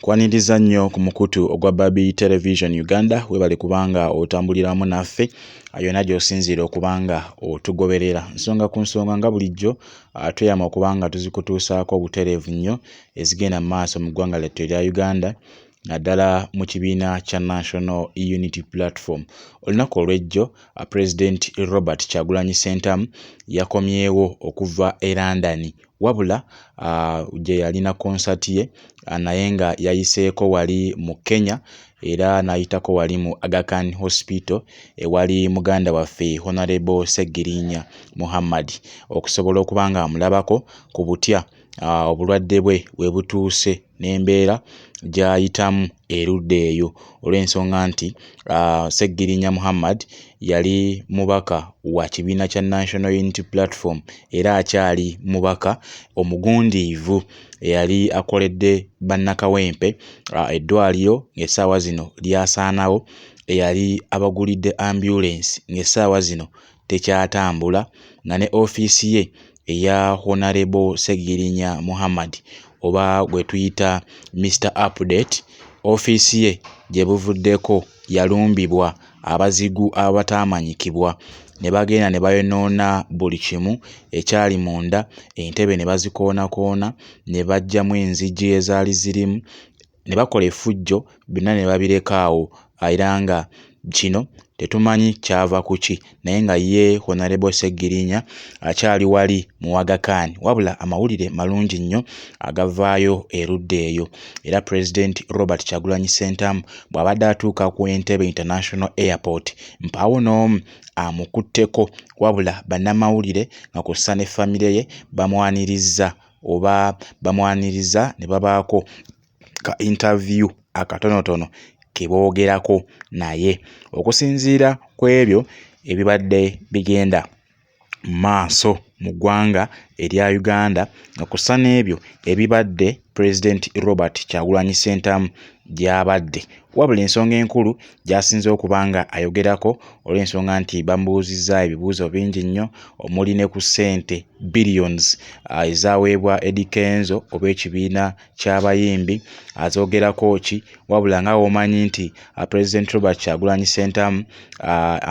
Kwaniriza nnyo ku mukutu ogwa Babi Television Uganda webale kubanga otambuliramu naffe yonna gy'osinziira okubanga otugoberera nsonga ku nsonga nga bulijjo tweyama okubanga tuzikutuusaako obutereevu nnyo ezigenda mu maaso mu ggwanga lyattu erya Uganda naddala mu kibiina kya National Unity Platform. Olunaku olw'ejjo President Robert Kyagulanyi Ssentamu yakomyewo okuva e London wabula gye yalina concert ye naye nga yayiseeko wali mu Kenya era n'ayitako wali mu Aga Khan Hospital ewali muganda waffe Honorable Sseggirinya Muhammad okusobola okuba nga amulabako ku butya obulwadde bwe we butuuse n'embeera gy'ayitamu erudda eyo olw'ensonga nti Sseggirinya Muhammad yali mubaka wa kibiina kya National Unity Platform era akyali mubaka omugundiivu eyali akoledde bannakawempe eddwaliro ng'essaawa zino lyasaanawo eyali abagulidde ambulance ng'essaawa zino tekyatambula nga ne ofiisi ye eya Honorable Sseggirinya Muhammad oba gwe tuyita Mr. Update ofiisi ye gye buvuddeko yalumbibwa abazigu abataamanyikibwa ne bagenda ne bayonoona buli kimu ekyali munda, entebe ne bazikoonakoona ne baggyamu enzigi ezaali zirimu ne bakola effujjo byonna ne babireka awo era nga kino tetumanyi kyava ku ki naye nga ye Honorable Sseggirinya akyali wali mu Aga Khan wabula amawulire malungi nnyo agavaayo erudda eyo era President Robert Kyagulanyi Ssentamu bw'abadde atuuka ku Entebbe International Airport mpaawo n'omu amukutteko wabula bannamawulire nga kw'ossa ne famire ye bamwaniriza ne babaako ka interview akatonotono ke boogerako naye okusinziira ku ebyo ebibadde bigenda maaso mu ggwanga erya Uganda nga kussa n'ebyo ebibadde President Robert Kyagulanyi Ssentamu gy'abadde wabula ensonga enkulu gy'asinze okuba nga ayogerako olw'ensonga nti bamubuuzizza ebibuuzo bingi nnyo omuli ne ku ssente billions ezaweebwa Eddie Kenzo oba ekibiina ky'abayimbi azoogerako ki wabula nga omanyi nti President Robert Kyagulanyi Ssentamu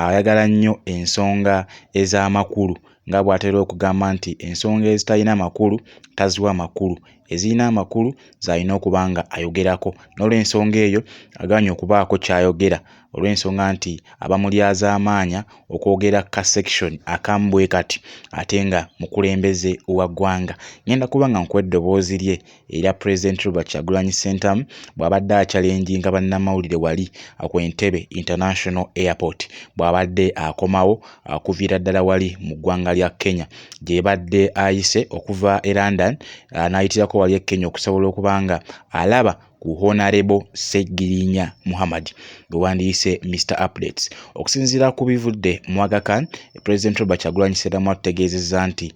ayagala nnyo ensonga ez'amakulu nga bw'atera okugamba nti ensonga ezitalina makulu taziwa makulu ezirina amakulu z'alina okuba nga ayogerako n'olw'ensonga eyo aganye okubaako ky'ayogera olw'ensonga nti abamulyazaamaanya okwogera ka section akamu bwe kati ate nga mukulembeze wa ggwanga. Ngenda kuba nga nkuwa eddoboozi lye erya President Robert Kyagulanyi Ssentamu bw'abadde achallenginga bannamawulire wali ku Entebbe International Airport bw'abadde akomawo akuviira ddala wali mu ggwanga lya Kenya gye badde ayise okuva e London n'ayitirako wali e Kenya okusobola okuba nga alaba ku Honorable Sseggirinya Muhammad gwe wandiyise Mr. Updates. Okusinziira ku bivudde mu Aga Khan, President Robert Kyagulanyi Ssentamu atutegeezezza nti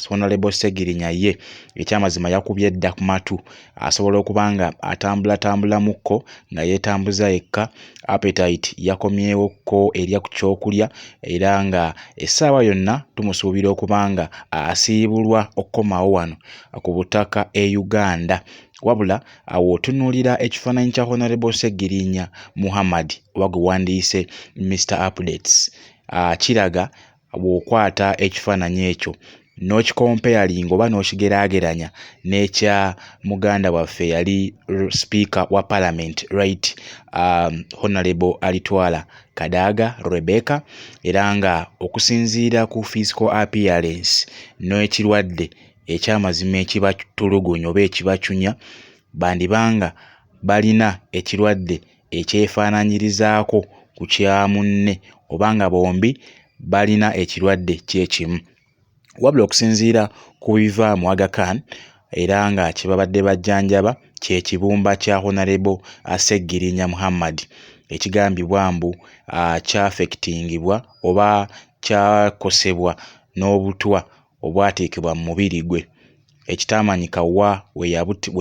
Honorable Sseggirinya ye ekyamazima yakubye edda ku matu asobola okuba nga atambulamukko nga yeetambuza yekka, appetite yakomyewokko erya ku kyokulya era nga essaawa yonna tumusuubira okuba nga asiibulwa okukomawo wano ku butaka e Uganda wabula awo otunuulira ekifaananyi kya Honorable Sseggirinya Muhammad oba gwe wandiyise Mr. Updates kiraga bw'okwata ekifaananyi ekyo n'okikompeyalinga oba n'okigeraageranya n'ekya muganda waffe yali Speaker wa Parliament right Honorable Alitwala Kadaga Rebecca era nga okusinziira ku physical appearance n'ekirwadde ekyamazima ekibatulugunya oba ekibacunya bandibanga balina ekirwadde ekyefaananyirizaako ku kya munne oba nga bombi balina ekirwadde kyekimu wabula okusinziira ku biva mu Aga Khan era nga kye babadde bajjanjaba kye kibumba kya Honorable Sseggirinya Muhammad ekigambibwa mbu kyafekitingibwa oba kyakosebwa n'obutwa obwateekebwa mu mubiri gwe ekitaamanyika wa we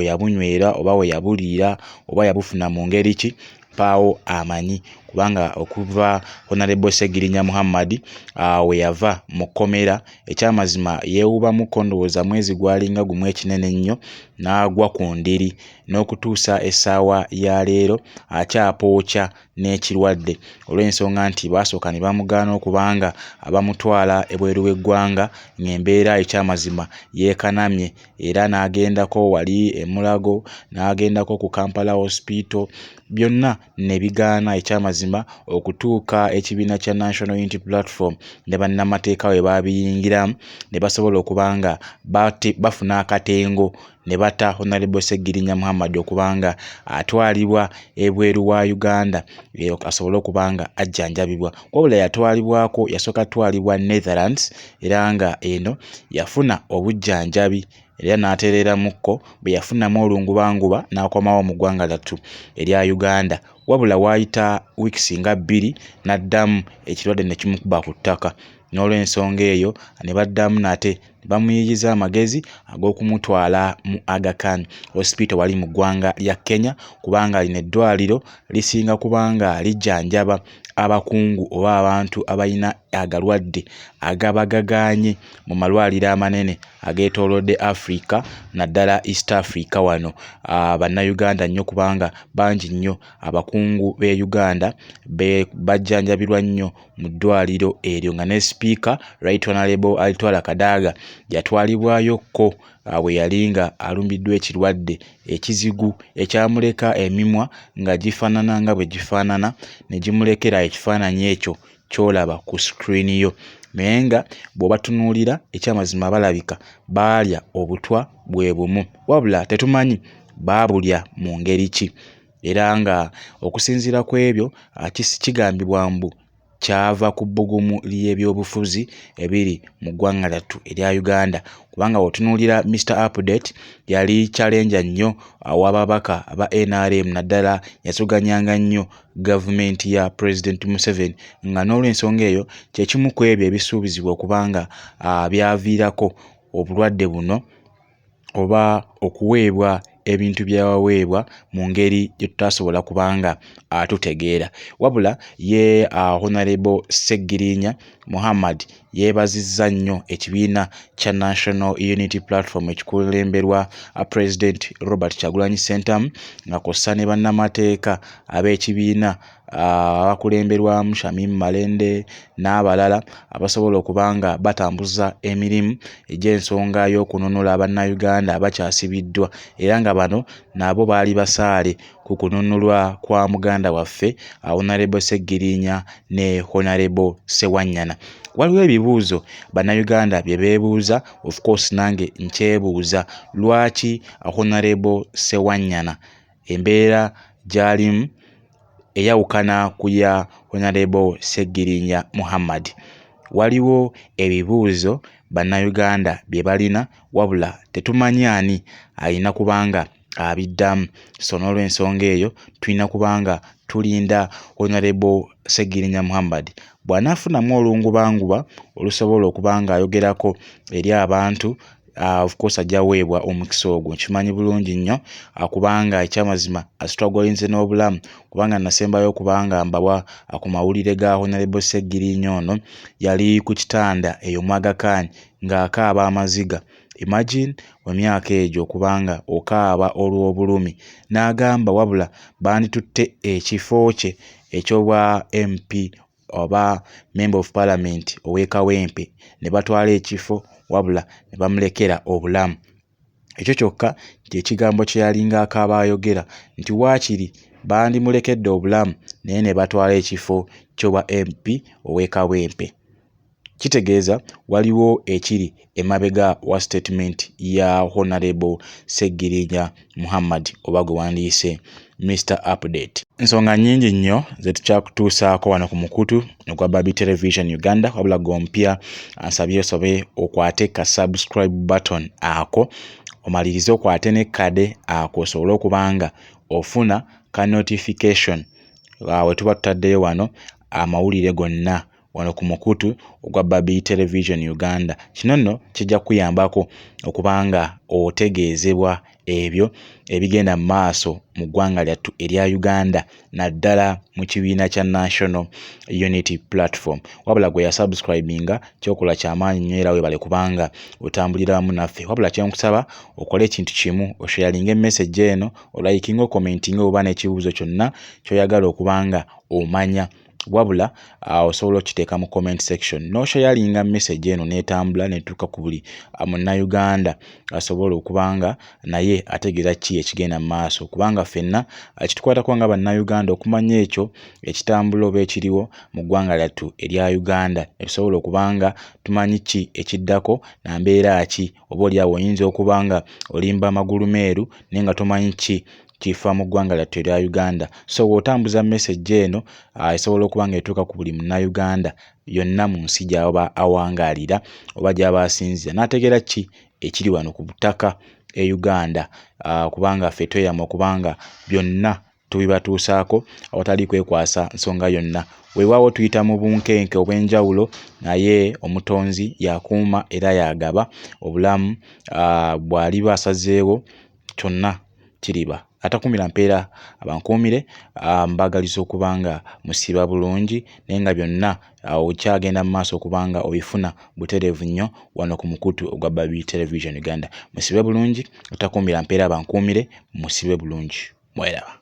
yabunywera oba we yabuliira oba yabufuna mu ngeri ki Paawo amanyi kubanga okuva Honorable Sseggirinya Muhammad we yava mu kkomera ekyamazima yeewubamuko ndowooza mwezi gwalinga gumu ekinene ennyo n'agwa ku ndiri n'okutuusa essaawa ya leero akyapookya n'ekirwadde olw'ensonga nti baasooka ne bamugaana okubanga abamutwala ebweru w'eggwanga ng'embeera ekyamazima yeekanamye era n'agendako wali e Mulago n'agendako ku Kampala Hospital byonna ne bigaana ekyamazima okutuuka ekibiina kya National Unity Platform ne bannamateeka we baabiyingiramu ne basobola okubanga bafuna akatengo ne bata Honorable Sseggirinya Muhammad okubanga atwalibwa ebweru wa Uganda asobole okubanga ajjanjabibwa. Wabula yatwalibwako yasooka atwalibwa Netherlands era nga eno yafuna obujjanjabi era n'atereeramukko bwe yafunamu olungubanguba n'akomawo mu ggwanga lyattu erya Uganda. Wabula waayita wiikisi nga 2 n'addamu ekirwadde ne kimukuba ku ttaka n'olw'ensonga eyo ne baddamu nate bamuyiyiza amagezi ag'okumutwala mu Aga Khan Hospital wali mu ggwanga lya Kenya kubanga lino eddwaliro lisinga kubanga lijjanjaba abakungu oba abantu abalina agalwadde agabagagaanye mu malwaliro amanene ageetoolodde Africa naddala East Africa wano. Bannayuganda nnyo kubanga bangi nnyo abakungu b'e Uganda bajjanjabirwa nnyo mu ddwaliro eryo nga ne Speaker Right Honorable Alitwala Kadaga yatwalibwayokko bwe yali nga alumbiddwa ekirwadde ekizigu ekyamuleka emimwa nga gifaanana nga bwe gifaanana ne gimulekera ekifaananyi ekyo ky'olaba ku screen yo. Naye nga bw'obatunuulira ekyamazima balabika baalya obutwa bwe bumu wabula tetumanyi baabulya mu ngeri ki era nga okusinziira ku ebyo kigambibwa mbu kyava ku bbugumu ly'ebyobufuzi ebiri mu ggwanga lyattu erya Uganda kubanga otunuulira Mr Update yali challenge nnyo aw'ababaka aba NRM naddala yasuganyanga nnyo gavumenti ya President Museveni nga n'olw'ensonga eyo kye kimu ku ebyo ebisuubizibwa okubanga byaviirako obulwadde buno oba okuweebwa ebintu byawaweebwa mu ngeri gye tutasobola kubanga tutegeera. Wabula ye Honorable Sseggirinya Muhammad yeebazizza nnyo ekibiina kya National Unity Platform ekikulemberwa President Robert Kyagulanyi Ssentamu nga kw'ossa ne bannamateeka ab'ekibiina abakulemberwamu Shamim Malende n'abalala abasobola okubanga batambuza emirimu egy'ensonga y'okununula bannayuganda abakyasibiddwa era nga bano nabo baali basaale ku kununulwa kwa muganda waffe Honorable Sseggirinya ne Honorable Ssewanyana. Waliwo ebibuuzo bannayuganda bye beebuuza, of course nange nkyebuuza, lwaki Honorable Ssewanyana embeera gy'alimu eyawukana ku ya Honorable Sseggirinya Muhammad? Waliwo ebibuuzo bannayuganda bye balina wabula tetumanyi ani alina kubanga abiddamu, so n'olw'ensonga eyo tulina kubanga tulinda Honorable Sseggirinya Muhammad bw'anaafunamu olungubanguba olusobola okubanga ayogerako eri abantu. Of course ajja weebwa omukisa ogwo, nkimanyi bulungi nnyo kubanga ekyamazima asitwagolinze n'obulamu kubanga nasembayo okubanga mbawa ku mawulire ga Honorable Sseggirinya ono yali ku kitanda eyo mu Aga Khan ng'akaaba amaziga. Imagine mu myaka egyo okubanga okaaba olw'obulumi n'agamba wabula banditutte ekifo kye eky'obwa MP oba Member of Parliament ow'e Kawempe ne batwala ekifo wabula ne bamulekera obulamu. Ekyo kyokka ky'ekigambo kye yalinga akaaba ayogera nti waakiri bandimulekedde obulamu naye ne batwala ekifo ky'obwa MP ow'e Kawempe. Kitegeeza waliwo ekiri emabega wa statement ya Honorable Sseggirinya Muhammad oba gwe wandiise Mr Update. Ensonga nnyingi nnyo ze tukyakutuusaako wano ku mukutu ogwa Baby Television Uganda, wabula gompya ansabye osobe okwate ka subscribe button ako omalirize okwate ne kade ako osobole okubanga ofuna ka notification we tuba tutaddeyo wano amawulire gonna wano ku mukutu ogwa Baby Television Uganda. Kino nno kijja kuyambako okubanga otegeezebwa ebyo ebigenda mu maaso mu ggwanga lyattu erya Uganda naddala mu kibiina kya National Unity Platform. Wabula gwe yasubscribinga kyokola kyamaanyi nnyo era weebale kubanga otambulira wamu naffe. Wabula kyenkusaba okole ekintu kimu, osharinga message eno, olayikinga, okomentinga oba n'ekibuuzo kyonna ky'oyagala okubanga omanya. Wabula osobola okiteeka mu comment section n'osharinga message eno n'etambula n'etuuka ku buli munnayuganda asobola okubanga naye ategeera ki ekigenda mu maaso, kubanga ffenna kitukwatako nga bannayuganda okumanya ekyo ekitambula oba ekiriwo mu ggwanga lyattu erya Uganda, esobola okubanga tumanyi ki ekiddako na mbeera ki, oba oliawo oyinza okubanga olimba amagulu meeru naye nga tomanyi ki kifa mu ggwanga lyattu erya Uganda. So bw'otambuza message eno esobola okubanga etuuka ku buli munnayuganda yonna mu nsi gy'aba awangaalira oba gy'aba asinzira n'ategeera ki ekiri wano ku butaka e Uganda, kubanga ffe tweyama okubanga byonna tubibatuusaako awatali kwekwasa nsonga yonna. Weewaawo tuyita mu bunkenke obw'enjawulo, naye omutonzi yakuuma era yagaba obulamu bw'aliba asazeewo kyonna kiriba. Atakumira mpeera abankuumire, mbagaliza okubanga musiba bulungi naye nga byonna okyagenda mu maaso okubanga obifuna butereevu nnyo wano ku mukutu ogwa Baby Television Uganda. Musibe bulungi, atakumira mpeera abankuumire, musibe bulungi. Mweraba.